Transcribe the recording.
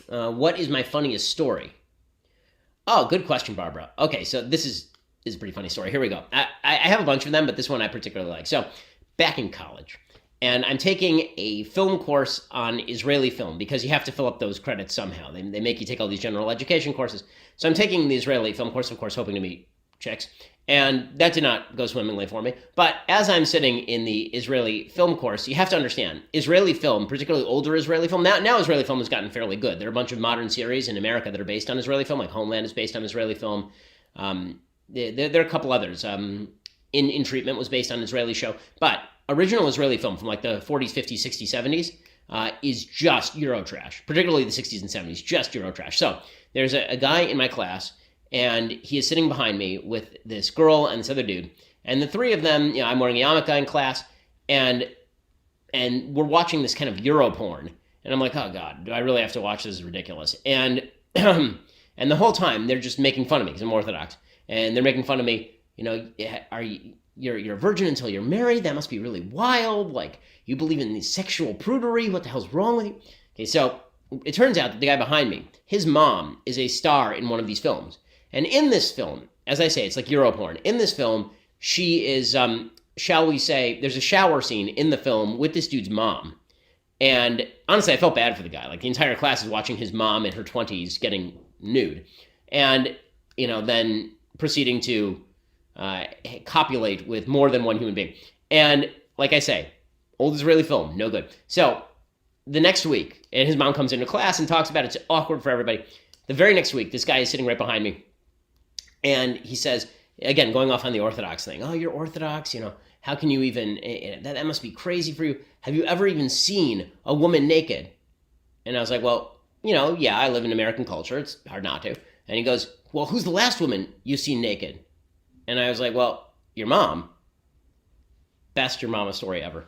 What is my funniest story? Oh, good question, Barbara. Okay, so this is a pretty funny story. Here we go. I have a bunch of them, but this one I particularly like. So, back in college, and I'm taking a film course on Israeli film because you have to fill up those credits somehow. They make you take all these general education courses. So I'm taking the Israeli film course, of course, hoping to meet chicks. And that did not go swimmingly for me. But as I'm sitting in the Israeli film course, you have to understand, Israeli film, particularly older Israeli film, now Israeli film has gotten fairly good. There are a bunch of modern series in America that are based on Israeli film, like Homeland is based on Israeli film. There are a couple others. In Treatment was based on an Israeli show. But original Israeli film from like the 40s, 50s, 60s, 70s is just Eurotrash, particularly the 60s and 70s, just Eurotrash. So there's a guy in my class, and he is sitting behind me with this girl and this other dude. And the three of them, I'm wearing a yarmulke in class, and we're watching this kind of Euro porn. And I'm like, oh God, do I really have to watch this? This is ridiculous. And and the whole time they're just making fun of me because I'm Orthodox. And they're making fun of me, you're a virgin until you're married? That must be really wild. Like, you believe in the sexual prudery? What the hell's wrong with you? Okay, so it turns out that the guy behind me, his mom is a star in one of these films. And in this film, as I say, it's like Euro porn. In this film, she is, shall we say, there's a shower scene in the film with this dude's mom. And honestly, I felt bad for the guy. Like, the entire class is watching his mom in her 20s getting nude. And, then proceeding to copulate with more than one human being. And like I say, old Israeli film, no good. So the next week, and his mom comes into class and talks about it. It's awkward for everybody. The very next week, this guy is sitting right behind me. And he says, again, going off on the Orthodox thing, oh, you're Orthodox, how can you even, that must be crazy for you. Have you ever even seen a woman naked? And I was like, well, yeah, I live in American culture. It's hard not to. And he goes, well, who's the last woman you've seen naked? And I was like, well, your mom. Best your mama story ever.